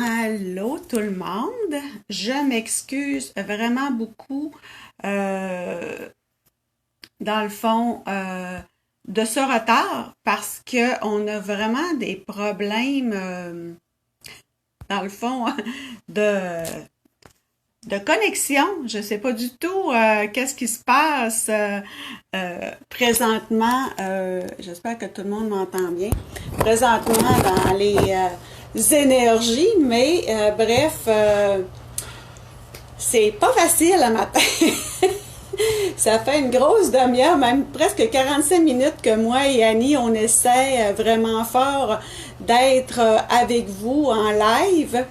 Allô tout le monde, je m'excuse vraiment beaucoup euh, dans le fond de ce retard parce que on a vraiment des problèmes dans le fond de connexion. Je sais pas du tout qu'est-ce qui se passe présentement. J'espère que tout le monde m'entend bien. Présentement dans les énergies, mais bref, c'est pas facile le matin. Ça fait une grosse demi-heure, même presque 45 minutes que moi et Annie, on essaie vraiment fort d'être avec vous en live.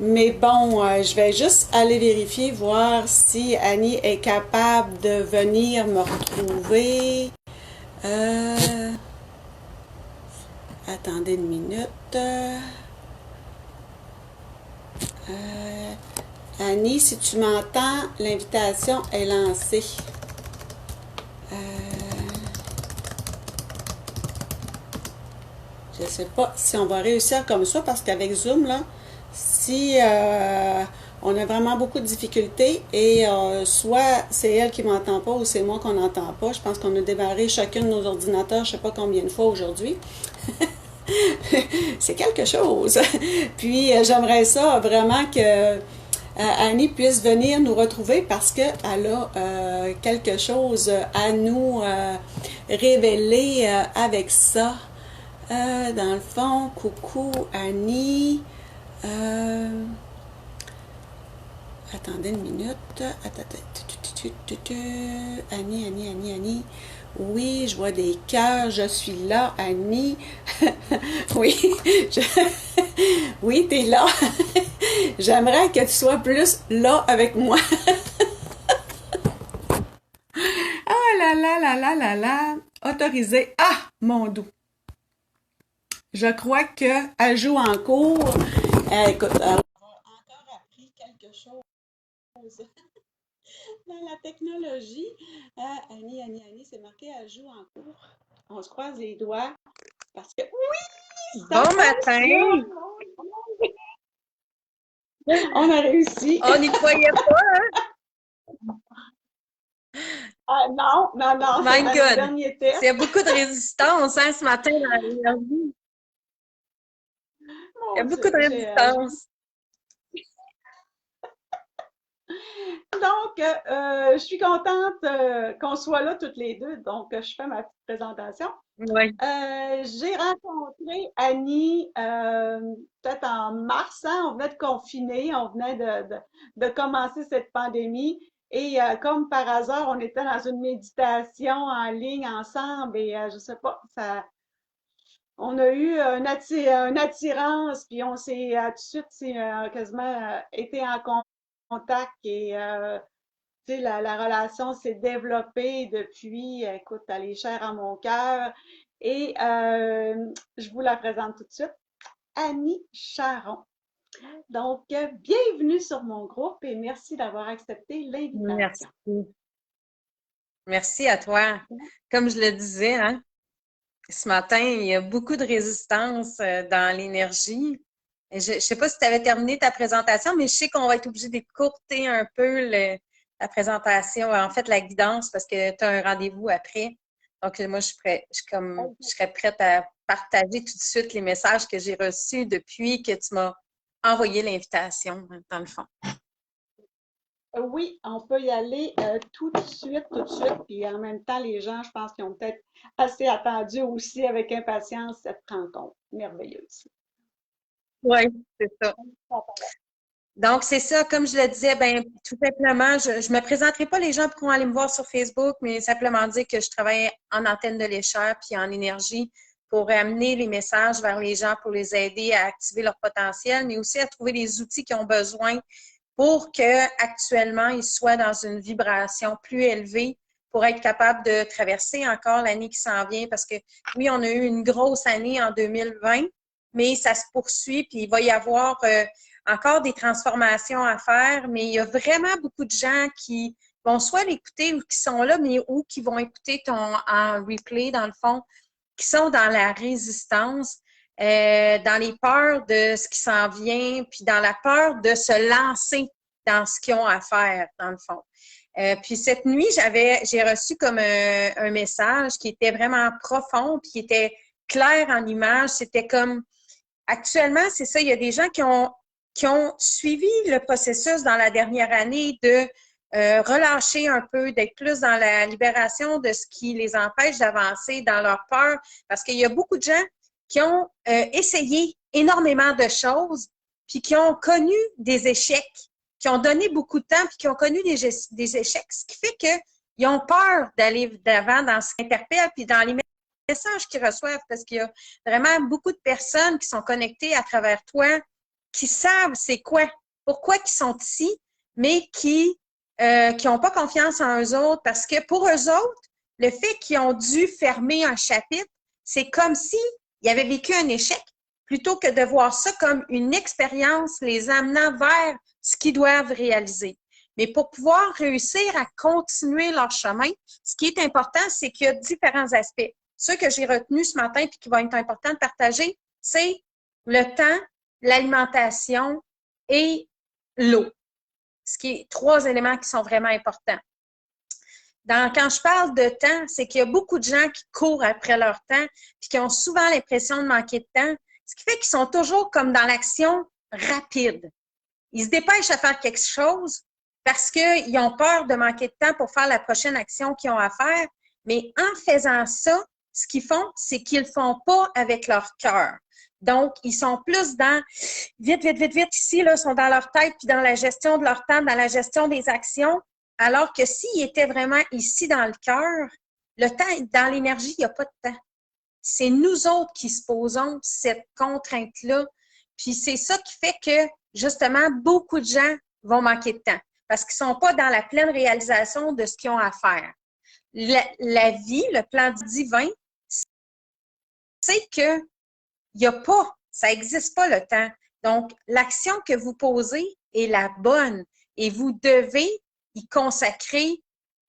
Mais bon, je vais juste aller vérifier, voir si Annie est capable de venir me retrouver. Euh, Attendez une minute. Annie, si tu m'entends, l'invitation est lancée. Euh, je ne sais pas si on va réussir comme ça parce qu'avec Zoom, là, si on a vraiment beaucoup de difficultés et soit c'est elle qui m'entend pas ou c'est moi qu'on n'entend pas. Je pense qu'on a démarré chacun de nos ordinateurs, je ne sais pas combien de fois aujourd'hui. C'est quelque chose. Puis j'aimerais ça vraiment que Annie puisse venir nous retrouver parce qu'elle a quelque chose à nous révéler avec ça. Dans le fond, coucou Annie. Euh, Attendez une minute. Annie. Oui, je vois des cœurs. Je suis là, Annie. Oui, oui, t'es là. J'aimerais que tu sois plus là avec moi. Ah là là là là là là. Autorisé. Ah, mon doux. Je crois qu'elle joue en cours. Écoute, elle a encore appris quelque chose dans la technologie. Annie, c'est marqué elle joue en cours. On se croise les doigts parce que oui, ça Bon fonctionne. matin! On a réussi. On n'y croyait pas, Ah, non, non, non, my c'était notre God! dernier Il y test. a beaucoup de résistance hein, ce matin dans l'énergie. Il y a Mon beaucoup Dieu, de résistance. donc, je suis contente qu'on soit là toutes les deux. Donc, je fais ma petite présentation. Oui. J'ai rencontré Annie peut-être en mars, hein, on venait de confiner, on venait de commencer cette pandémie et comme par hasard, on était dans une méditation en ligne ensemble et je sais pas, ça, on a eu une attirance puis on s'est tout de suite quasiment été en contact et tu sais, la relation s'est développée depuis, écoute, elle est chère à mon cœur. Et je vous la présente tout de suite, Annie Charon. Donc, bienvenue sur mon groupe et merci d'avoir accepté Merci. l'invitation. Merci à toi. Comme je le disais, hein, ce matin, il y a beaucoup de résistance dans l'énergie. Je ne sais pas si tu avais terminé ta présentation, mais je sais qu'on va être obligé d'écourter un peu la présentation, en fait, la guidance, parce que tu as un rendez-vous après. Donc, moi, je serais prête à partager tout de suite les messages que j'ai reçus depuis que tu m'as envoyé l'invitation, dans le fond. Oui, on peut y aller tout de suite. Puis en même temps, les gens, je pense qu'ils ont peut-être assez attendu aussi avec impatience cette rencontre merveilleuse. Oui, c'est ça. Donc, c'est ça, comme je le disais, ben, tout simplement, je ne me présenterai pas, les gens pourront aller me voir sur Facebook, mais simplement dire que je travaille en antenne de l'échelle puis en énergie pour amener les messages vers les gens, pour les aider à activer leur potentiel, mais aussi à trouver les outils qu'ils ont besoin pour qu'actuellement, ils soient dans une vibration plus élevée pour être capable de traverser encore l'année qui s'en vient. Parce que oui, on a eu une grosse année en 2020, mais ça se poursuit, puis il va y avoir encore des transformations à faire, mais il y a vraiment beaucoup de gens qui vont soit l'écouter ou qui sont là, mais ou qui vont écouter ton en replay, dans le fond, qui sont dans la résistance. dans les peurs de ce qui s'en vient, puis dans la peur de se lancer dans ce qu'ils ont à faire, dans le fond. Puis cette nuit, j'ai reçu comme un message qui était vraiment profond, puis qui était clair en image. C'était comme, actuellement, c'est ça, il y a des gens qui ont suivi le processus dans la dernière année de relâcher un peu, d'être plus dans la libération de ce qui les empêche d'avancer dans leur peur, parce qu'il y a beaucoup de gens qui ont essayé énormément de choses, puis qui ont connu des échecs, qui ont donné beaucoup de temps, puis qui ont connu des échecs, ce qui fait qu'ils ont peur d'aller d'avant dans ce qui interpelle, puis dans les messages qu'ils reçoivent, parce qu'il y a vraiment beaucoup de personnes qui sont connectées à travers toi, qui savent c'est quoi, pourquoi ils sont ici, mais qui n'ont pas confiance en eux autres, parce que pour eux autres, le fait qu'ils ont dû fermer un chapitre, c'est comme s'ils avaient vécu un échec, plutôt que de voir ça comme une expérience les amenant vers ce qu'ils doivent réaliser. Mais pour pouvoir réussir à continuer leur chemin, ce qui est important, c'est qu'il y a différents aspects. Ceux que j'ai retenus ce matin et qui vont être importants de partager, c'est le temps, l'alimentation et l'eau. Ce qui est 3 éléments qui sont vraiment importants. Quand je parle de temps, c'est qu'il y a beaucoup de gens qui courent après leur temps puis qui ont souvent l'impression de manquer de temps, ce qui fait qu'ils sont toujours comme dans l'action rapide. Ils se dépêchent à faire quelque chose parce qu'ils ont peur de manquer de temps pour faire la prochaine action qu'ils ont à faire, mais en faisant ça, ce qu'ils font, c'est qu'ils ne le font pas avec leur cœur. Donc, ils sont plus dans vite, vite, vite, vite, ici, là, sont dans leur tête, puis dans la gestion de leur temps, dans la gestion des actions, alors que s'ils étaient vraiment ici dans le cœur, le temps, dans l'énergie, il n'y a pas de temps. C'est nous autres qui se posons cette contrainte-là. Puis c'est ça qui fait que, justement, beaucoup de gens vont manquer de temps parce qu'ils ne sont pas dans la pleine réalisation de ce qu'ils ont à faire. La vie, le plan divin, c'est qu'il n'y a pas, ça n'existe pas le temps. Donc, l'action que vous posez est la bonne et vous devez y consacrer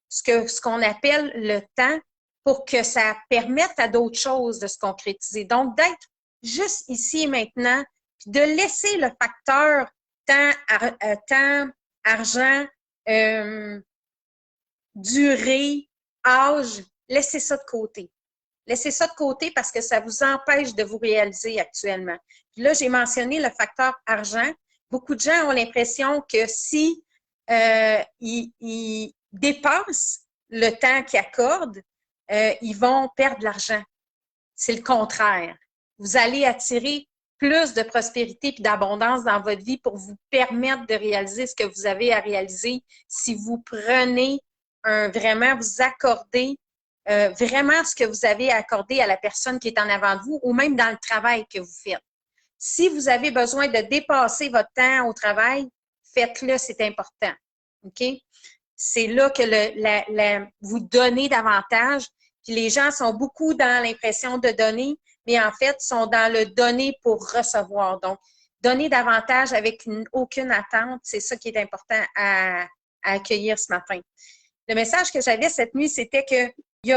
ce qu'on appelle le temps pour que ça permette à d'autres choses de se concrétiser. Donc, d'être juste ici et maintenant, puis de laisser le facteur temps, argent, durée, âge, laissez ça de côté. Laissez ça de côté parce que ça vous empêche de vous réaliser actuellement. Puis là, j'ai mentionné le facteur argent. Beaucoup de gens ont l'impression que si ils dépassent le temps qu'ils accordent, ils vont perdre de l'argent. C'est le contraire. Vous allez attirer plus de prospérité et d'abondance dans votre vie pour vous permettre de réaliser ce que vous avez à réaliser si vous prenez vraiment, vous accordez vraiment ce que vous avez à accorder à la personne qui est en avant de vous ou même dans le travail que vous faites. Si vous avez besoin de dépasser votre temps au travail, faites-le, c'est important. OK? C'est là que vous donnez davantage. Puis les gens sont beaucoup dans l'impression de donner, mais en fait, sont dans le donner pour recevoir. Donc, donner davantage avec aucune attente, c'est ça qui est important à accueillir ce matin. Le message que j'avais cette nuit, c'était que il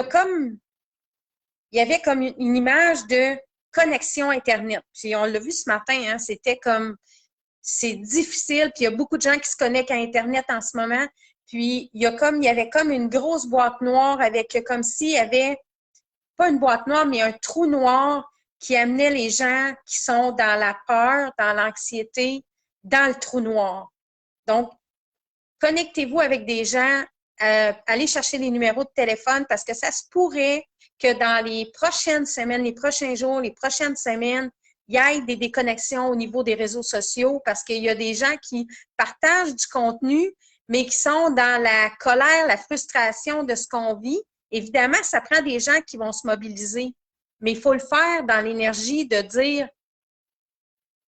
y avait comme une image de connexion Internet. Puis on l'a vu ce matin, hein, c'était comme, c'est difficile, puis il y a beaucoup de gens qui se connectent à Internet en ce moment. Puis il y avait comme une grosse boîte noire avec comme s'il y avait, pas une boîte noire, mais un trou noir qui amenait les gens qui sont dans la peur, dans l'anxiété, dans le trou noir. Donc, connectez-vous avec des gens, allez chercher les numéros de téléphone parce que ça se pourrait que dans les prochaines semaines, les prochains jours, les prochaines semaines, il y ait des déconnexions au niveau des réseaux sociaux parce qu'il y a des gens qui partagent du contenu, mais qui sont dans la colère, la frustration de ce qu'on vit. Évidemment, ça prend des gens qui vont se mobiliser, mais il faut le faire dans l'énergie de dire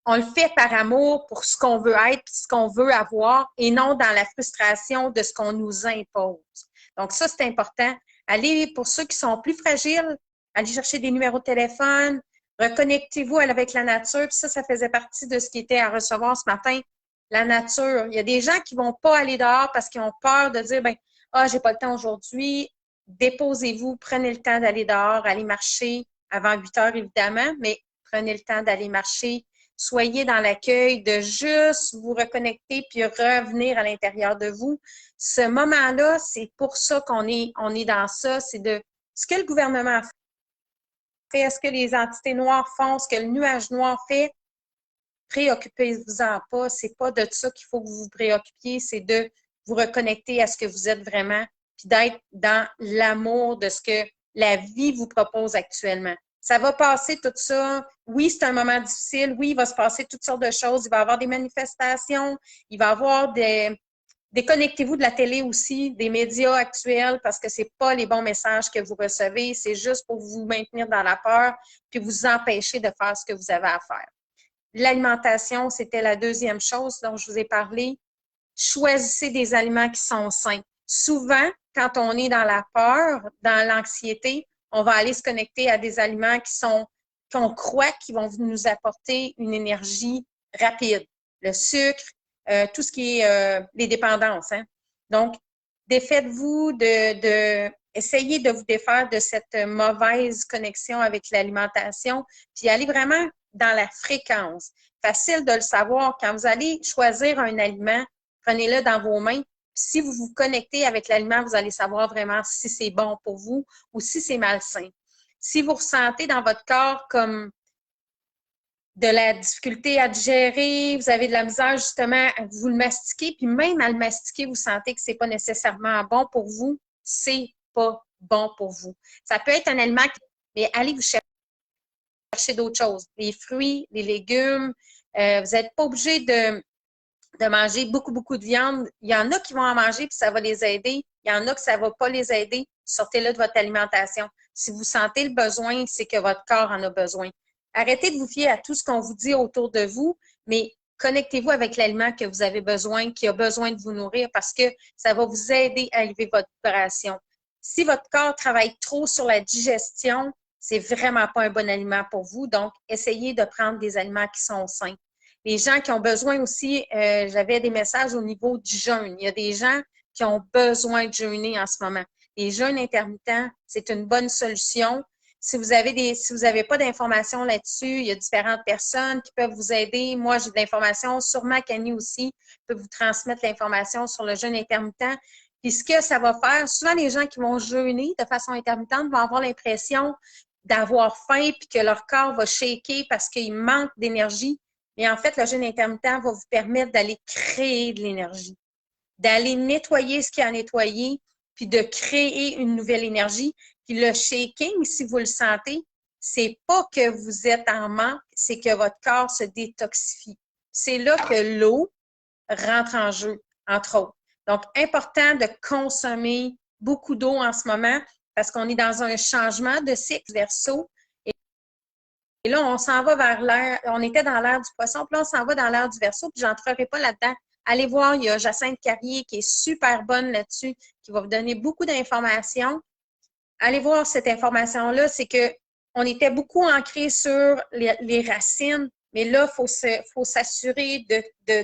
on le fait par amour pour ce qu'on veut être, ce qu'on veut avoir, et non dans la frustration de ce qu'on nous impose. Donc ça, c'est important. Allez, pour ceux qui sont plus fragiles, allez chercher des numéros de téléphone, reconnectez-vous avec la nature. Puis ça faisait partie de ce qui était à recevoir ce matin, la nature. Il y a des gens qui ne vont pas aller dehors parce qu'ils ont peur de dire, j'ai pas le temps aujourd'hui. Déposez-vous, prenez le temps d'aller dehors, aller marcher avant 8 heures, évidemment, mais prenez le temps d'aller marcher, soyez dans l'accueil, de juste vous reconnecter puis revenir à l'intérieur de vous. Ce moment-là, c'est pour ça on est dans ça, c'est de ce que le gouvernement fait, ce que les entités noires font, ce que le nuage noir fait, préoccupez-vous-en pas. C'est pas de ça qu'il faut que vous vous préoccupiez, c'est de vous reconnecter à ce que vous êtes vraiment, puis d'être dans l'amour de ce que la vie vous propose actuellement. Ça va passer tout ça. Oui, c'est un moment difficile. Oui, il va se passer toutes sortes de choses. Il va y avoir des manifestations. Il va y avoir des... Déconnectez-vous de la télé aussi, des médias actuels, parce que c'est pas les bons messages que vous recevez. C'est juste pour vous maintenir dans la peur, puis vous empêcher de faire ce que vous avez à faire. L'alimentation, c'était la deuxième chose dont je vous ai parlé. Choisissez des aliments qui sont sains. Souvent, quand on est dans la peur, dans l'anxiété, on va aller se connecter à des aliments qu'on croit qui vont nous apporter une énergie rapide. Le sucre, tout ce qui est les dépendances. Hein. Donc, défaites-vous essayez de vous défaire de cette mauvaise connexion avec l'alimentation, puis allez vraiment dans la fréquence. Facile de le savoir. Quand vous allez choisir un aliment, prenez-le dans vos mains. Si vous vous connectez avec l'aliment, vous allez savoir vraiment si c'est bon pour vous ou si c'est malsain. Si vous ressentez dans votre corps comme de la difficulté à digérer, vous avez de la misère justement, vous le mastiquez, puis même à le mastiquer, vous sentez que c'est pas nécessairement bon pour vous, c'est pas bon pour vous. Ça peut être un aliment, mais allez vous chercher d'autres choses, les fruits, les légumes. Vous n'êtes pas obligé de manger beaucoup, beaucoup de viande. Il y en a qui vont en manger puis ça va les aider. Il y en a que ça ne va pas les aider. Sortez-le de votre alimentation. Si vous sentez le besoin, c'est que votre corps en a besoin. Arrêtez de vous fier à tout ce qu'on vous dit autour de vous, mais connectez-vous avec l'aliment que vous avez besoin, qui a besoin de vous nourrir parce que ça va vous aider à élever votre vibration. Si votre corps travaille trop sur la digestion, c'est vraiment pas un bon aliment pour vous. Donc, essayez de prendre des aliments qui sont sains. Les gens qui ont besoin aussi, j'avais des messages au niveau du jeûne. Il y a des gens qui ont besoin de jeûner en ce moment. Les jeûnes intermittents, c'est une bonne solution. Si vous avez pas d'informations là-dessus, il y a différentes personnes qui peuvent vous aider. Moi, j'ai de l'information. Sûrement qu'Annie aussi peut vous transmettre l'information sur le jeûne intermittent. Puis ce que ça va faire, souvent les gens qui vont jeûner de façon intermittente vont avoir l'impression d'avoir faim puis que leur corps va shaker parce qu'il manque d'énergie. Mais en fait, le jeûne intermittent va vous permettre d'aller créer de l'énergie, d'aller nettoyer ce qui a nettoyé, puis de créer une nouvelle énergie. Puis le shaking, si vous le sentez, c'est pas que vous êtes en manque, c'est que votre corps se détoxifie. C'est là que l'eau rentre en jeu, entre autres. Donc, important de consommer beaucoup d'eau en ce moment parce qu'on est dans un changement de cycle Verseau. Et là, on s'en va vers l'ère, on était dans l'ère du poisson, puis là, on s'en va dans l'ère du Verseau, puis j'entrerai pas là-dedans. Allez voir, il y a Jacinthe Carrier qui est super bonne là-dessus, qui va vous donner beaucoup d'informations. Allez voir cette information-là, c'est que on était beaucoup ancré sur les racines, mais là, il faut s'assurer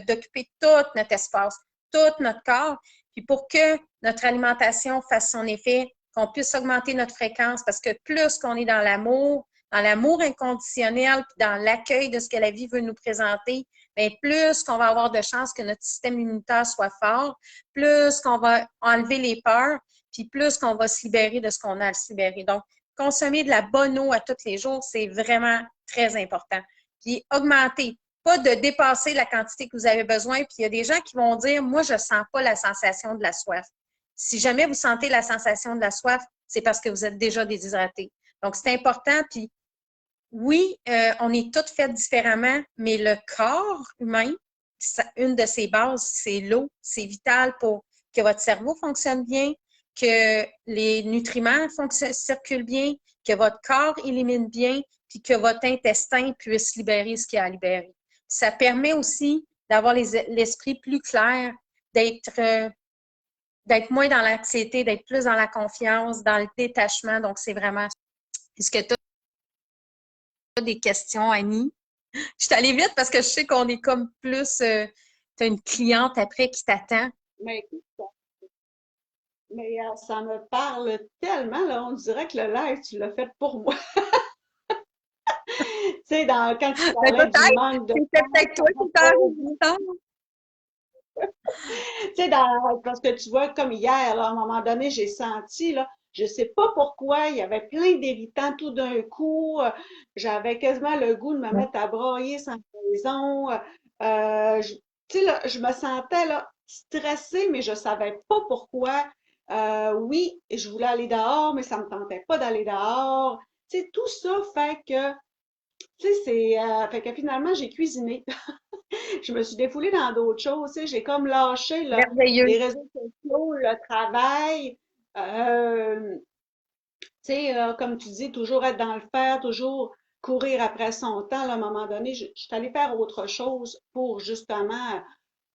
d'occuper tout notre espace, tout notre corps, puis pour que notre alimentation fasse son effet, qu'on puisse augmenter notre fréquence, parce que plus qu'on est dans l'amour inconditionnel, puis dans l'accueil de ce que la vie veut nous présenter, bien, plus qu'on va avoir de chances que notre système immunitaire soit fort, plus qu'on va enlever les peurs, puis plus qu'on va se libérer de ce qu'on a à se libérer. Donc, consommer de la bonne eau à tous les jours, c'est vraiment très important. Puis, augmenter, pas de dépasser la quantité que vous avez besoin. Puis, il y a des gens qui vont dire, moi, je ne sens pas la sensation de la soif. Si jamais vous sentez la sensation de la soif, c'est parce que vous êtes déjà déshydraté. Donc, c'est important. Puis, oui, on est toutes faites différemment, mais le corps humain, une de ses bases, c'est l'eau. C'est vital pour que votre cerveau fonctionne bien, que les nutriments circulent bien, que votre corps élimine bien, puis que votre intestin puisse libérer ce qu'il a à libérer. Ça permet aussi d'avoir l'esprit plus clair, d'être moins dans l'anxiété, d'être plus dans la confiance, dans le détachement. Donc, c'est vraiment... Est-ce que tu as des questions, Annie? Je suis allée vite parce que je sais qu'on est comme plus... tu as une cliente après qui t'attend. Mais écoute, ça me parle tellement, là, on dirait que le live, tu l'as fait pour moi. sais, quand tu Ben, parlais du peut-être, manque de c'était temps, peut-être toi qui t'en résistance. tu sais, parce que tu vois, comme hier, là, à un moment donné, j'ai senti, là, je sais pas pourquoi, il y avait plein d'irritants tout d'un coup. J'avais quasiment le goût de me mettre à brailler sans raison. Tu sais, là, je me sentais là, stressée, mais je savais pas pourquoi. Oui, je voulais aller dehors, mais ça me tentait pas d'aller dehors. Tu sais, tout ça fait que, tu sais, fait que finalement, j'ai cuisiné. Je me suis défoulée dans d'autres choses, tu sais, j'ai comme lâché Merveilleux. les réseaux sociaux, le travail, tu sais, comme tu dis, toujours être dans le faire, toujours courir après son temps. Là, à un moment donné, je suis allée faire autre chose pour justement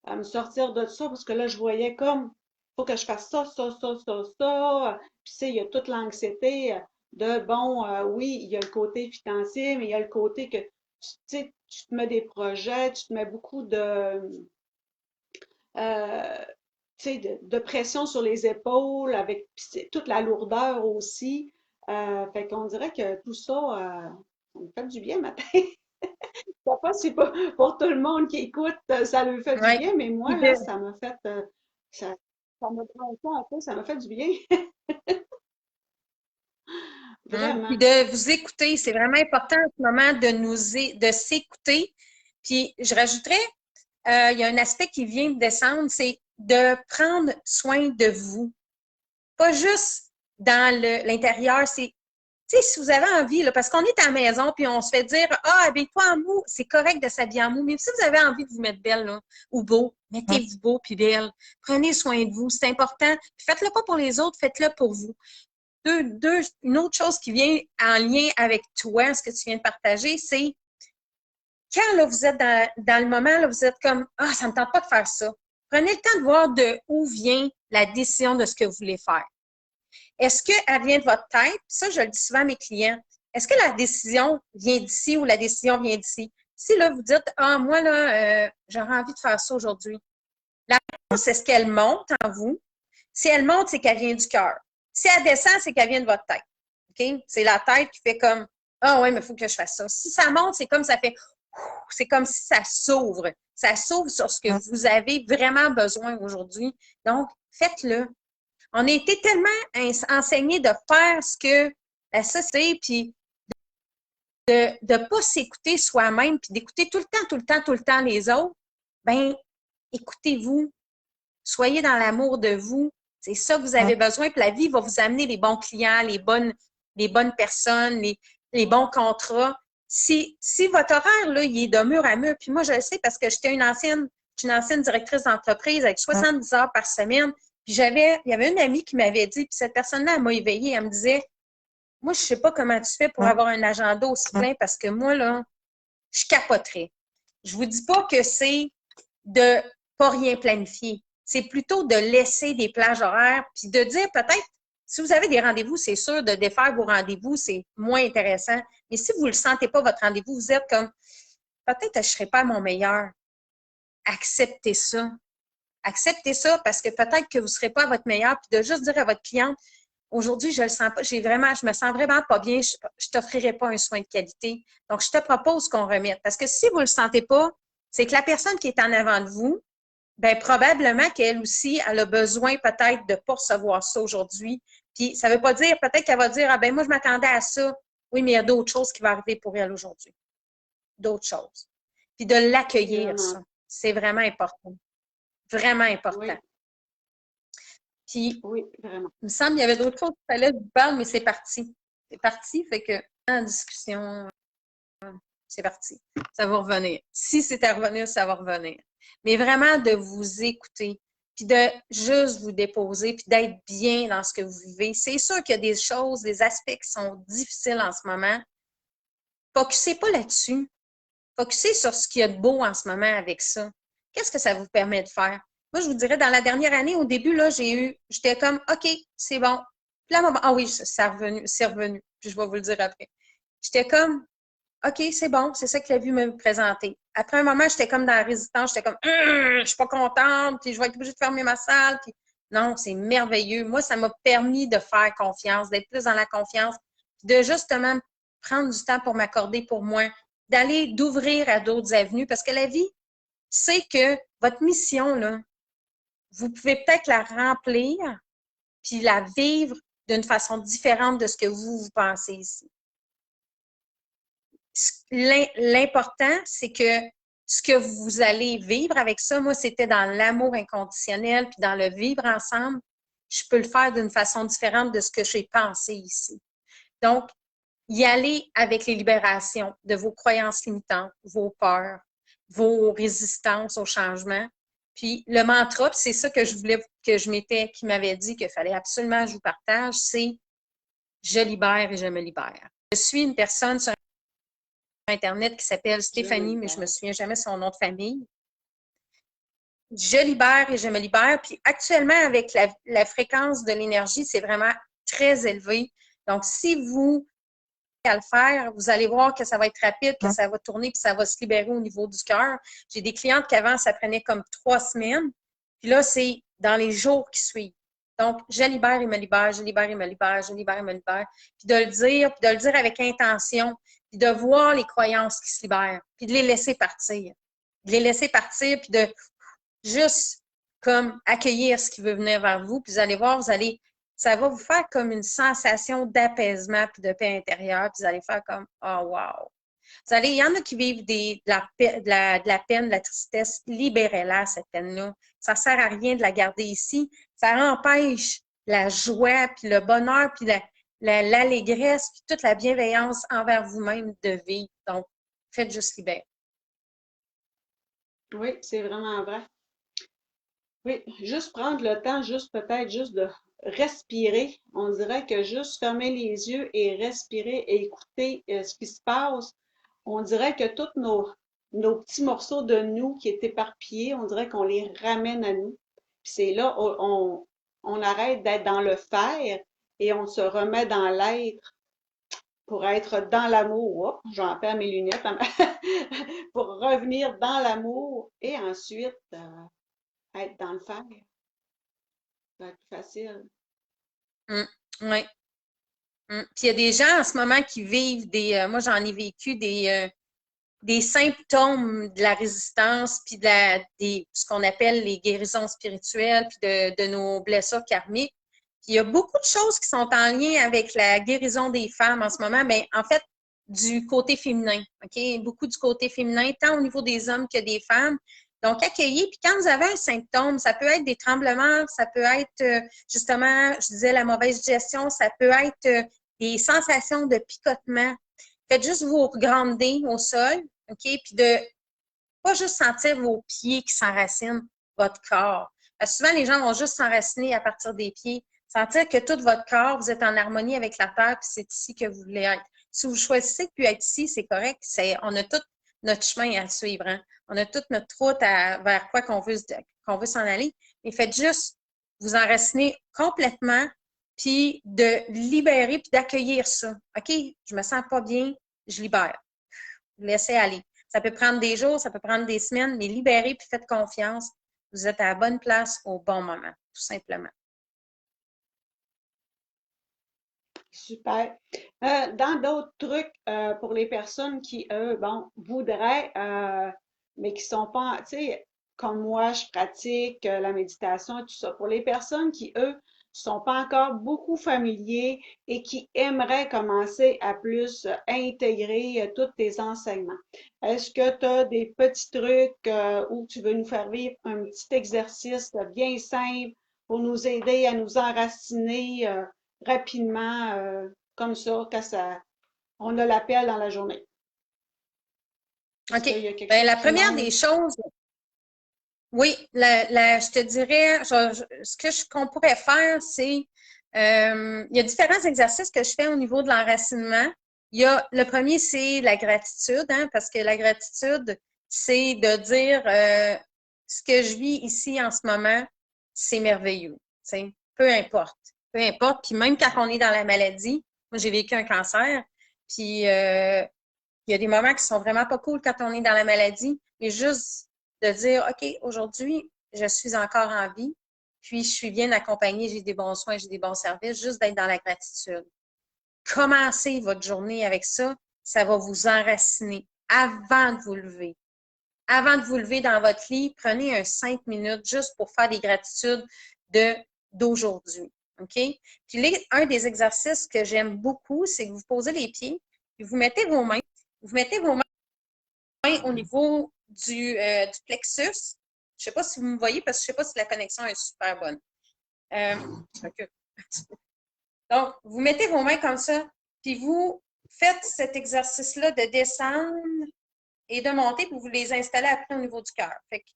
me sortir de ça, parce que là, je voyais comme, faut que je fasse ça, ça, ça, ça, ça. Puis, tu sais, il y a toute l'anxiété de, bon, oui, il y a le côté financier, mais il y a le côté que, tu sais, tu te mets des projets, tu te mets beaucoup euh, tu sais, de pression sur les épaules, avec toute la lourdeur aussi. Fait qu'on dirait que tout ça, ça me fait du bien matin. Je sais pas si pour tout le monde qui écoute, ça lui fait du Oui. bien, mais moi, Puis là, ça m'a fait, ça, ça m'a pris un peu, ça m'a fait du bien. Puis Vraiment. de vous écouter, c'est vraiment important en ce moment de s'écouter. Puis je rajouterais, il y a un aspect qui vient de descendre, c'est de prendre soin de vous. Pas juste dans l'intérieur, c'est, tu sais, si vous avez envie, là, parce qu'on est à la maison, puis on se fait dire, ah, habille-toi en mou, c'est correct de s'habiller en mou, mais si vous avez envie de vous mettre belle, là, ou beau, mettez-vous beau puis belle. Prenez soin de vous, c'est important. Puis faites-le pas pour les autres, faites-le pour vous. Une autre chose qui vient en lien avec toi, ce que tu viens de partager, c'est quand là, vous êtes dans le moment, là, vous êtes comme ah, ça ne me tente pas de faire ça. Prenez le temps de voir de où vient la décision de ce que vous voulez faire. Est-ce qu'elle vient de votre tête? Ça, je le dis souvent à mes clients. Est-ce que la décision vient d'ici ou la décision vient d'ici? Si là, vous dites ah, moi, là, j'aurais envie de faire ça aujourd'hui. La réponse, c'est ce qu'elle monte en vous. Si elle monte, c'est qu'elle vient du cœur. Si elle descend, c'est qu'elle vient de votre tête. OK? C'est la tête qui fait comme ah ouais, mais il faut que je fasse ça. Si ça monte, c'est comme ça fait c'est comme si ça s'ouvre. Ça s'ouvre sur ce que vous avez vraiment besoin aujourd'hui. Donc, faites-le. On a été tellement enseignés de faire ce que la société, puis de ne pas s'écouter soi-même, puis d'écouter tout le temps, tout le temps, tout le temps les autres. Ben, écoutez-vous. Soyez dans l'amour de vous. C'est ça que vous avez besoin. Puis la vie va vous amener les bons clients, les bonnes personnes, les bons contrats. Si votre horaire, là, il est de mur à mur, puis moi, je le sais parce que j'étais une ancienne directrice d'entreprise avec 70 heures par semaine. Puis il y avait une amie qui m'avait dit, puis cette personne-là, elle m'a éveillée, elle me disait, moi, je sais pas comment tu fais pour avoir un agenda aussi plein parce que moi, là, je capoterais. Je vous dis pas que c'est de pas rien planifier. C'est plutôt de laisser des plages horaires puis de dire peut-être, si vous avez des rendez-vous, c'est sûr, de défaire vos rendez-vous, c'est moins intéressant. Mais si vous ne le sentez pas, votre rendez-vous, vous êtes comme, peut-être que je ne serai pas à mon meilleur. Acceptez ça. Acceptez ça parce que peut-être que vous ne serez pas à votre meilleur puis de juste dire à votre cliente, aujourd'hui, je le sens pas, je me sens vraiment pas bien, je ne t'offrirai pas un soin de qualité. Donc, je te propose qu'on remette. Parce que si vous ne le sentez pas, c'est que la personne qui est en avant de vous, ben probablement qu'elle aussi, elle a besoin peut-être de ne pas recevoir ça aujourd'hui. Puis, ça ne veut pas dire, peut-être qu'elle va dire, ah ben moi, je m'attendais à ça. Oui, mais il y a d'autres choses qui vont arriver pour elle aujourd'hui. D'autres choses. Puis de l'accueillir, Vraiment. ça. C'est vraiment important. Vraiment important. Oui, Puis, oui, vraiment. il me semble qu'il y avait d'autres choses qu'il fallait que je vous parle, mais c'est parti. C'est parti, fait que en discussion, c'est parti. Ça va revenir. Si c'est à revenir, ça va revenir. Mais vraiment de vous écouter, puis de juste vous déposer, puis d'être bien dans ce que vous vivez. C'est sûr qu'il y a des choses, des aspects qui sont difficiles en ce moment. Focussez pas là-dessus. Focussez sur ce qu'il y a de beau en ce moment avec ça. Qu'est-ce que ça vous permet de faire? Moi, je vous dirais, dans la dernière année, au début, là, j'étais comme, OK, c'est bon. Puis là, ah oui, c'est revenu. Puis je vais vous le dire après. J'étais comme, OK, c'est bon, c'est ça que la vie me présentait. Après un moment, j'étais comme dans la résistance, j'étais comme, je suis pas contente, puis je vais être obligée de fermer ma salle. Puis non, c'est merveilleux. Moi, ça m'a permis de faire confiance, d'être plus dans la confiance, de justement prendre du temps pour m'accorder pour moi, d'ouvrir à d'autres avenues, parce que la vie, c'est que votre mission, là, vous pouvez peut-être la remplir puis la vivre d'une façon différente de ce que vous pensez ici. L'important, c'est que ce que vous allez vivre avec ça, moi, c'était dans l'amour inconditionnel puis dans le vivre ensemble, je peux le faire d'une façon différente de ce que j'ai pensé ici. Donc, y aller avec les libérations de vos croyances limitantes, vos peurs, vos résistances au changement. Puis le mantra, c'est ça que je voulais, qui m'avait dit qu'il fallait absolument que je vous partage, c'est je libère et je me libère. Je suis une personne sur Internet qui s'appelle Stéphanie, mais je ne me souviens jamais son nom de famille. Je libère et je me libère. Puis actuellement, avec la fréquence de l'énergie, c'est vraiment très élevé. Donc, si vous à le faire, vous allez voir que ça va être rapide, que ça va tourner, puis ça va se libérer au niveau du cœur. J'ai des clientes qu'avant, ça prenait comme 3 semaines. Puis là, c'est dans les jours qui suivent. Donc, je libère et me libère, je libère et me libère, je libère et me libère. Puis de le dire avec intention, puis de voir les croyances qui se libèrent, puis de les laisser partir. De les laisser partir, puis de juste comme accueillir ce qui veut venir vers vous. Puis vous allez voir, ça va vous faire comme une sensation d'apaisement puis de paix intérieure. Puis vous allez faire comme oh wow. Il y en a qui vivent de la peine, de la tristesse. Libérez-la, cette peine-là. Ça ne sert à rien de la garder ici. Ça empêche la joie, puis le bonheur, puis l'allégresse, puis toute la bienveillance envers vous-même de vivre. Donc, faites juste libérer. Oui, c'est vraiment vrai. Oui, juste prendre le temps, peut-être juste de respirer. On dirait que juste fermer les yeux et respirer et écouter ce qui se passe, on dirait que tous nos petits morceaux de nous qui étaient éparpillés, on dirait qu'on les ramène à nous. Puis c'est là, on arrête d'être dans le faire et on se remet dans l'être pour être dans l'amour. Oh, j'en perds mes lunettes. Pour revenir dans l'amour et ensuite être dans le faire. Ça va être plus facile. Oui. Puis il y a des gens en ce moment qui vivent moi j'en ai vécu des symptômes de la résistance, puis ce qu'on appelle les guérisons spirituelles, puis de nos blessures karmiques. Puis il y a beaucoup de choses qui sont en lien avec la guérison des femmes en ce moment, mais en fait, du côté féminin, OK? Beaucoup du côté féminin, tant au niveau des hommes que des femmes. Donc, accueillir. Puis quand vous avez un symptôme, ça peut être des tremblements, ça peut être justement, je disais, la mauvaise digestion, ça peut être des sensations de picotement. Faites juste vous regrander au sol, OK? Puis de pas juste sentir vos pieds qui s'enracinent, votre corps. Parce que souvent, les gens vont juste s'enraciner à partir des pieds. Sentir que tout votre corps, vous êtes en harmonie avec la terre, puis c'est ici que vous voulez être. Si vous choisissez de plus être ici, c'est correct. On a tout notre chemin à suivre. Hein? On a toute notre route vers quoi qu'on veut s'en aller. Mais faites juste vous enraciner complètement, puis de libérer, puis d'accueillir ça. OK, je me sens pas bien, je libère. Laissez aller. Ça peut prendre des jours, ça peut prendre des semaines, mais libérez, puis faites confiance. Vous êtes à la bonne place au bon moment, tout simplement. Super. Dans d'autres trucs pour les personnes qui, eux, bon, voudraient, mais qui sont pas, tu sais, comme moi, je pratique la méditation et tout ça. Pour les personnes qui, eux, sont pas encore beaucoup familiers et qui aimeraient commencer à plus intégrer tous tes enseignements. Est-ce que tu as des petits trucs où tu veux nous faire vivre un petit exercice bien simple pour nous aider à nous enraciner rapidement, comme ça, on a l'appel dans la journée? OK. Bien, la première des choses, oui, je te dirais, qu'on pourrait faire, c'est, il y a différents exercices que je fais au niveau de l'enracinement. Le premier, c'est la gratitude, hein, parce que la gratitude, c'est de dire ce que je vis ici en ce moment, c'est merveilleux. Peu importe. Peu importe. Puis même quand on est dans la maladie, moi j'ai vécu un cancer, puis il y a des moments qui sont vraiment pas cool quand on est dans la maladie, mais juste de dire, OK, aujourd'hui, je suis encore en vie, puis je suis bien accompagnée, j'ai des bons soins, j'ai des bons services, juste d'être dans la gratitude. Commencez votre journée avec ça, ça va vous enraciner. avant de vous lever. Avant de vous lever dans votre lit, prenez un 5 minutes juste pour faire des gratitudes d'aujourd'hui. OK? Puis là, un des exercices que j'aime beaucoup, c'est que vous posez les pieds, puis vous mettez vos mains au niveau du plexus. Je ne sais pas si vous me voyez parce que je ne sais pas si la connexion est super bonne. Donc, vous mettez vos mains comme ça, puis vous faites cet exercice-là de descendre et de monter, puis vous les installez après au niveau du cœur. Fait que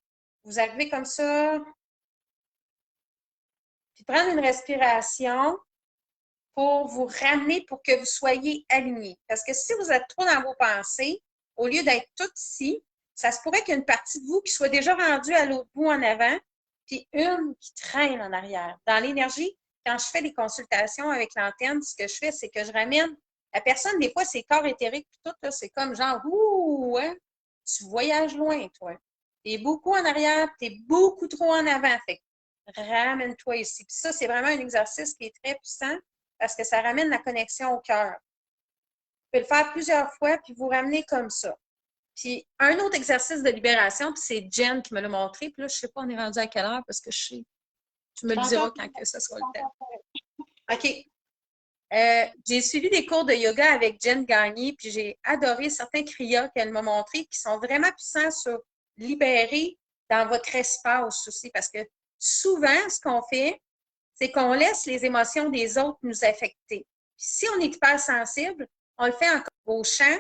vous arrivez comme ça, puis prendre une respiration pour vous ramener, pour que vous soyez aligné. Parce que si vous êtes trop dans vos pensées, au lieu d'être tout ici, ça se pourrait qu'il y ait une partie de vous qui soit déjà rendue à l'autre bout en avant, puis une qui traîne en arrière. Dans l'énergie, quand je fais des consultations avec l'antenne, ce que je fais, c'est que je ramène la personne, des fois, c'est corps éthérique, puis tout, c'est comme genre, ouh, hein, tu voyages loin, toi. Tu es beaucoup en arrière, tu es beaucoup trop en avant. Fait que ramène-toi ici. Puis ça, c'est vraiment un exercice qui est très puissant parce que ça ramène la connexion au cœur. Vous pouvez le faire plusieurs fois, puis vous ramenez comme ça. Puis un autre exercice de libération, puis c'est Jen qui me l'a montré. Puis là, je ne sais pas, on est rendu à quelle heure parce que je sais. Tu me le diras quand que ce sera le temps. OK. J'ai suivi des cours de yoga avec Jen Gagné, puis j'ai adoré certains kriyas qu'elle m'a montrés qui sont vraiment puissants sur libérer dans votre espace aussi. Parce que souvent, ce qu'on fait, c'est qu'on laisse les émotions des autres nous affecter. Puis si on est hyper sensible, on le fait encore au champ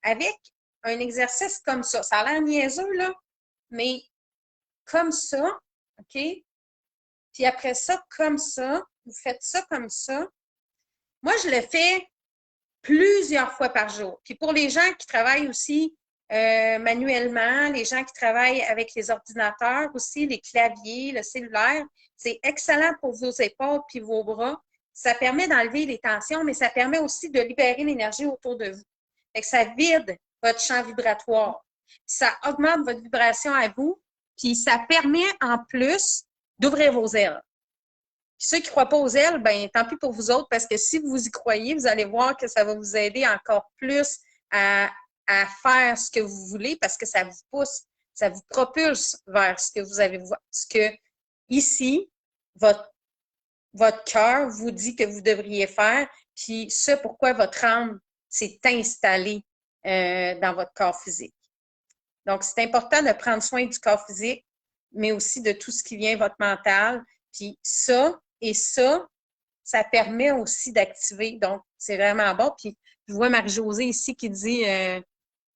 avec un exercice comme ça. Ça a l'air niaiseux, là, mais comme ça, OK? Puis après ça, comme ça, vous faites ça comme ça. Moi, je le fais plusieurs fois par jour. Puis pour les gens qui travaillent aussi manuellement, les gens qui travaillent avec les ordinateurs aussi, les claviers, le cellulaire, c'est excellent pour vos épaules puis vos bras. Ça permet d'enlever les tensions, mais ça permet aussi de libérer l'énergie autour de vous. Fait que ça vide votre champ vibratoire. Ça augmente votre vibration à vous, puis ça permet en plus d'ouvrir vos ailes. Puis ceux qui ne croient pas aux ailes, ben tant pis pour vous autres, parce que si vous y croyez, vous allez voir que ça va vous aider encore plus à faire ce que vous voulez, parce que ça vous pousse, ça vous propulse vers ce que vous avez, ce que ici, votre cœur vous dit que vous devriez faire, puis ce pourquoi votre âme s'est installée dans votre corps physique. Donc, c'est important de prendre soin du corps physique, mais aussi de tout ce qui vient votre mental. Puis ça et ça permet aussi d'activer. Donc, c'est vraiment bon. Puis, je vois Marie-Josée ici qui dit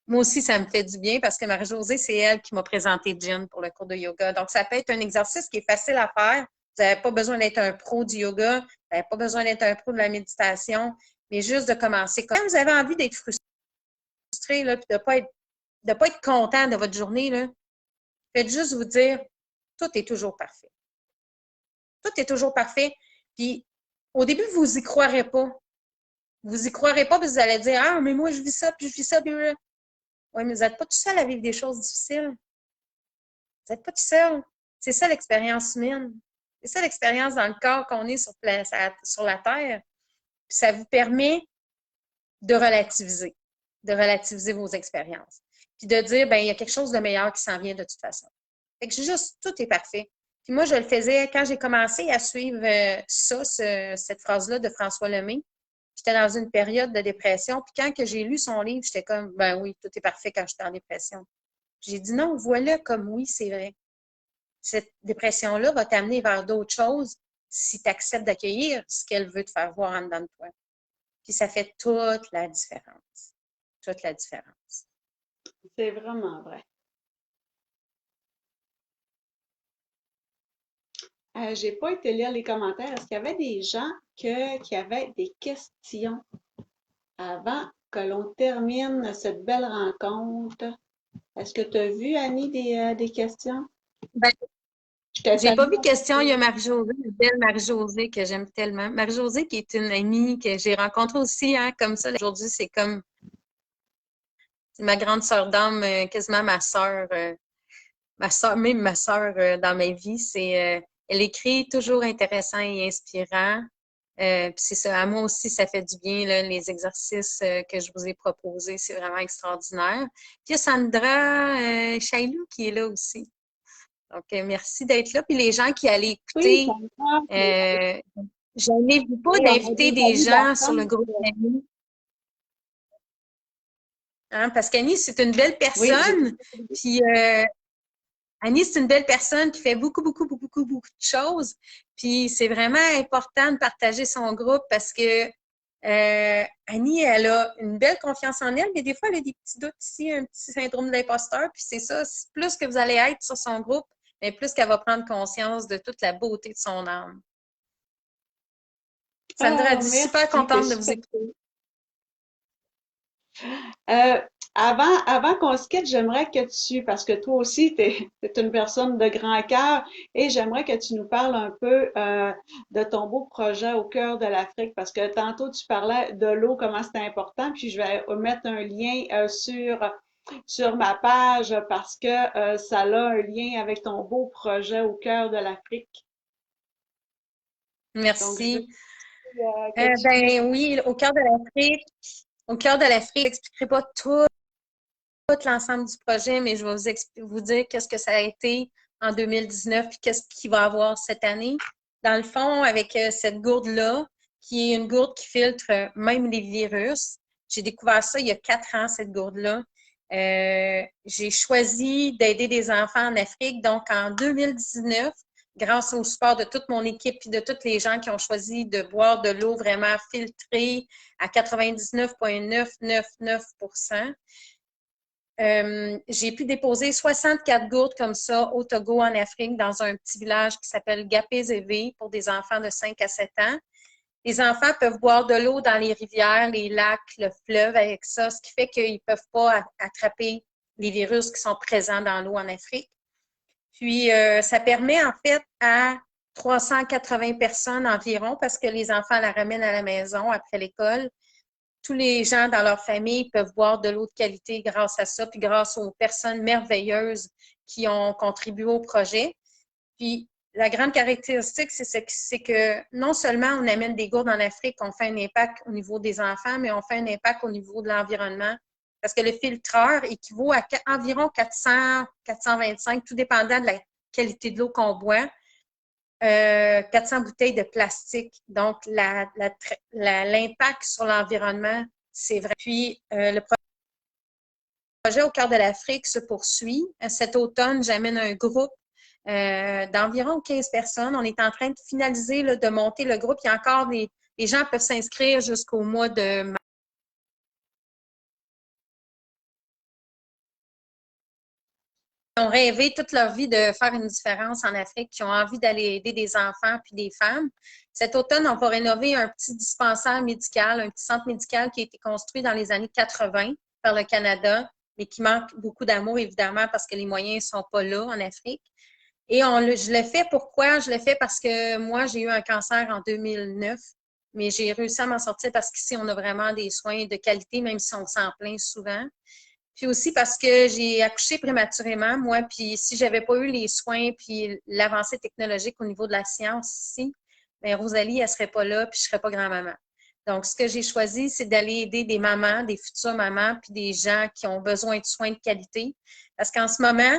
moi aussi, ça me fait du bien parce que Marie-Josée, c'est elle qui m'a présenté Jen pour le cours de yoga. Donc, ça peut être un exercice qui est facile à faire. Vous n'avez pas besoin d'être un pro du yoga, vous n'avez pas besoin d'être un pro de la méditation, mais juste de commencer. Quand vous avez envie d'être frustré, là, puis de ne pas être content de votre journée, là, faites juste vous dire, tout est toujours parfait. Tout est toujours parfait. Puis, au début, vous n'y croirez pas. Vous n'y croirez pas, puis vous allez dire, ah, mais moi, je vis ça, puis je vis ça, puis oui, mais vous n'êtes pas tout seul à vivre des choses difficiles. Vous n'êtes pas tout seul. C'est ça l'expérience humaine. C'est ça l'expérience dans le corps qu'on est sur la Terre. Puis ça vous permet de relativiser vos expériences. Puis de dire, ben il y a quelque chose de meilleur qui s'en vient de toute façon. Fait que juste, tout est parfait. Puis moi, je le faisais quand j'ai commencé à suivre cette phrase-là de François Lemay. J'étais dans une période de dépression. Puis quand que j'ai lu son livre, j'étais comme, ben oui, tout est parfait quand j'étais en dépression. J'ai dit non, voilà comme oui, c'est vrai. Cette dépression-là va t'amener vers d'autres choses si tu acceptes d'accueillir ce qu'elle veut te faire voir en dedans de toi. Puis ça fait toute la différence. Toute la différence. C'est vraiment vrai. J'ai pas été lire les commentaires. Est-ce qu'il y avait des gens qui avaient des questions avant que l'on termine cette belle rencontre? Est-ce que tu as vu, Annie, des questions? Ben, j'ai pas vu de question. Il y a Marie-Josée, une belle Marie-Josée que j'aime tellement. Marie-Josée qui est une amie que j'ai rencontrée aussi, hein, comme ça. Aujourd'hui, c'est comme ma grande sœur d'âme, quasiment ma sœur, même ma sœur dans ma vie. Elle écrit toujours intéressant et inspirant. Puis c'est ça, à moi aussi, ça fait du bien, là, les exercices que je vous ai proposés. C'est vraiment extraordinaire. Puis il y a Sandra Chailou qui est là aussi. Donc, merci d'être là. Puis les gens qui allaient Oui, ça écouter, me semble. je n'oublie pas Oui, on a d'inviter des des amis gens sur le d'enfance. groupe d'Annie. Hein, parce qu'Annie, c'est une belle Oui, j'ai personne. Puis Annie, c'est une belle personne qui fait beaucoup, beaucoup, beaucoup, beaucoup, beaucoup de choses. Puis c'est vraiment important de partager son groupe parce que Annie, elle a une belle confiance en elle, mais des fois, elle a des petits doutes ici, un petit syndrome de l'imposteur. Puis c'est ça, plus que vous allez être sur son groupe, mais plus qu'elle va prendre conscience de toute la beauté de son âme. Sandra a Ah, dit super merci, c'est contente de vous super. écouter. Euh, avant qu'on se quitte, j'aimerais que parce que toi aussi, tu es, une personne de grand cœur, et j'aimerais que tu nous parles un peu de ton beau projet au cœur de l'Afrique, parce que tantôt tu parlais de l'eau, comment c'était important, puis je vais mettre un lien sur ma page parce que ça a un lien avec ton beau projet au cœur de l'Afrique. Donc, je veux Merci. que tu puisses. Ben oui, au cœur de l'Afrique, je n'expliquerai pas tout l'ensemble du projet, mais je vais vous dire qu'est-ce que ça a été en 2019 et qu'est-ce qu'il va y avoir cette année. Dans le fond, avec cette gourde-là, qui est une gourde qui filtre même les virus, j'ai découvert ça il y a 4 ans, cette gourde-là. J'ai choisi d'aider des enfants en Afrique. Donc, en 2019, grâce au support de toute mon équipe et de tous les gens qui ont choisi de boire de l'eau vraiment filtrée à 99,999 j'ai pu déposer 64 gourdes comme ça au Togo, en Afrique, dans un petit village qui s'appelle Gapé-Zévé pour des enfants de 5 à 7 ans. Les enfants peuvent boire de l'eau dans les rivières, les lacs, le fleuve avec ça, ce qui fait qu'ils ne peuvent pas attraper les virus qui sont présents dans l'eau en Afrique. Puis, ça permet en fait à 380 personnes environ, parce que les enfants la ramènent à la maison après l'école, tous les gens dans leur famille peuvent boire de l'eau de qualité grâce à ça, puis grâce aux personnes merveilleuses qui ont contribué au projet. Puis la grande caractéristique, c'est que non seulement on amène des gourdes en Afrique, on fait un impact au niveau des enfants, mais on fait un impact au niveau de l'environnement. Parce que le filtreur équivaut à environ 400, 425, tout dépendant de la qualité de l'eau qu'on boit. 400 bouteilles de plastique. Donc, l'impact sur l'environnement, c'est vrai. Puis, le projet au cœur de l'Afrique se poursuit. Cet automne, j'amène un groupe d'environ 15 personnes. On est en train de finaliser, là, de monter le groupe. Il y a encore les gens peuvent s'inscrire jusqu'au mois de mars. Qui ont rêvé toute leur vie de faire une différence en Afrique, qui ont envie d'aller aider des enfants puis des femmes. Cet automne, on va rénover un petit dispensaire médical, un petit centre médical qui a été construit dans les années 80 par le Canada, mais qui manque beaucoup d'amour, évidemment, parce que les moyens ne sont pas là en Afrique. Et je le fais pourquoi? Je le fais parce que moi, j'ai eu un cancer en 2009, mais j'ai réussi à m'en sortir parce qu'ici, on a vraiment des soins de qualité, même si on s'en plaint souvent. Puis aussi parce que j'ai accouché prématurément, moi, puis si j'avais pas eu les soins puis l'avancée technologique au niveau de la science ici, bien, Rosalie, elle serait pas là, puis je serais pas grand-maman. Donc, ce que j'ai choisi, c'est d'aller aider des mamans, des futures mamans, puis des gens qui ont besoin de soins de qualité. Parce qu'en ce moment,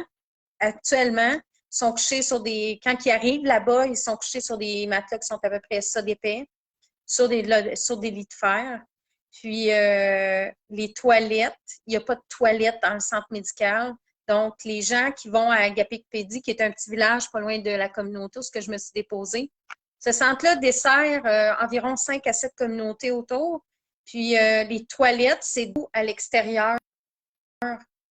actuellement, ils sont couchés sur quand ils arrivent là-bas, ils sont couchés sur des matelas qui sont à peu près ça d'épais, sur des lits de fer. Puis, les toilettes, il n'y a pas de toilettes dans le centre médical. Donc, les gens qui vont à Agapé-Pédi, qui est un petit village pas loin de la communauté où je me suis déposée, ce centre-là dessert environ 5 à 7 communautés autour. Puis, les toilettes, c'est à l'extérieur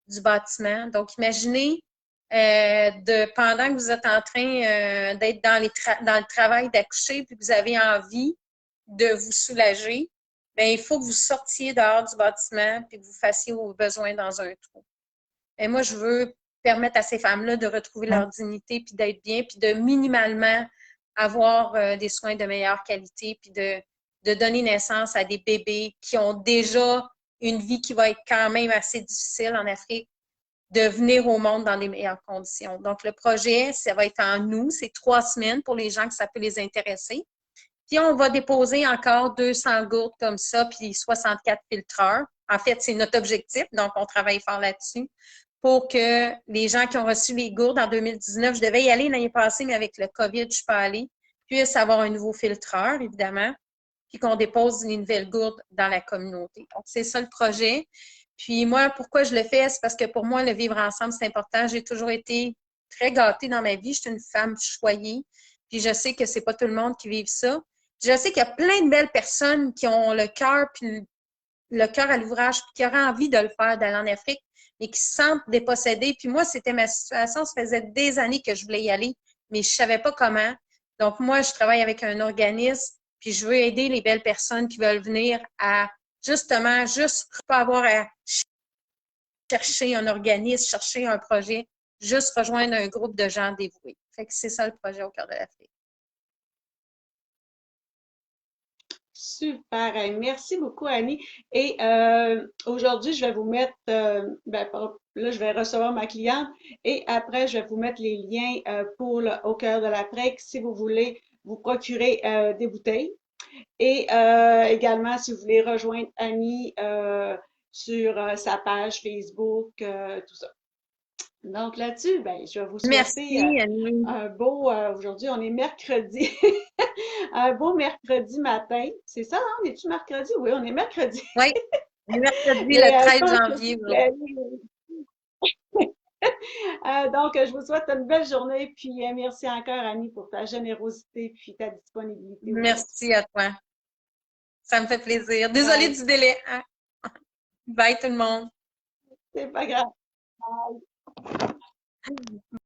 du bâtiment. Donc, imaginez, pendant que vous êtes en train d'être dans le travail d'accoucher, puis que vous avez envie de vous soulager, bien, il faut que vous sortiez dehors du bâtiment puis que vous fassiez vos besoins dans un trou. Et moi, je veux permettre à ces femmes-là de retrouver leur dignité puis d'être bien, puis de minimalement avoir des soins de meilleure qualité, puis de donner naissance à des bébés qui ont déjà une vie qui va être quand même assez difficile en Afrique, de venir au monde dans les meilleures conditions. Donc, le projet, ça va être en août, c'est 3 semaines pour les gens que ça peut les intéresser. Puis on va déposer encore 200 gourdes comme ça, puis 64 filtreurs. En fait, c'est notre objectif, donc on travaille fort là-dessus pour que les gens qui ont reçu les gourdes en 2019, je devais y aller l'année passée, mais avec le COVID, je ne suis pas allée, puissent avoir un nouveau filtreur, évidemment, puis qu'on dépose les nouvelles gourdes dans la communauté. Donc, c'est ça le projet. Puis moi, pourquoi je le fais? C'est parce que pour moi, le vivre ensemble, c'est important. J'ai toujours été très gâtée dans ma vie. Je suis une femme choyée. Puis je sais que c'est pas tout le monde qui vive ça. Je sais qu'il y a plein de belles personnes qui ont le cœur puis le cœur à l'ouvrage puis qui auraient envie de le faire, d'aller en Afrique, mais qui se sentent dépossédés. Puis moi, c'était ma situation. Ça faisait des années que je voulais y aller, mais je savais pas comment. Donc moi, je travaille avec un organisme, puis je veux aider les belles personnes qui veulent venir à justement, juste pas avoir à chercher un organisme, chercher un projet, juste rejoindre un groupe de gens dévoués. Fait que c'est ça le projet au cœur de l'Afrique. Super, hey, merci beaucoup Annie. Et aujourd'hui, je vais vous mettre, là, je vais recevoir ma cliente et après, je vais vous mettre les liens pour le Au cœur de l'Afrique si vous voulez vous procurer des bouteilles. Et également, si vous voulez rejoindre Annie sur sa page Facebook, tout ça. Donc là-dessus, ben, je vais vous souhaiter Merci, Annie. un beau, aujourd'hui, on est mercredi, un beau mercredi matin. C'est ça, hein? On est-tu mercredi? Oui, on est mercredi. Oui, mercredi, Mais le 13 comme je janvier. donc, je vous souhaite une belle journée, puis merci encore, Annie, pour ta générosité puis ta disponibilité aujourd'hui. Merci à toi. Ça me fait plaisir. Désolée Bye. du délai. Hein? Bye tout le monde. C'est pas grave.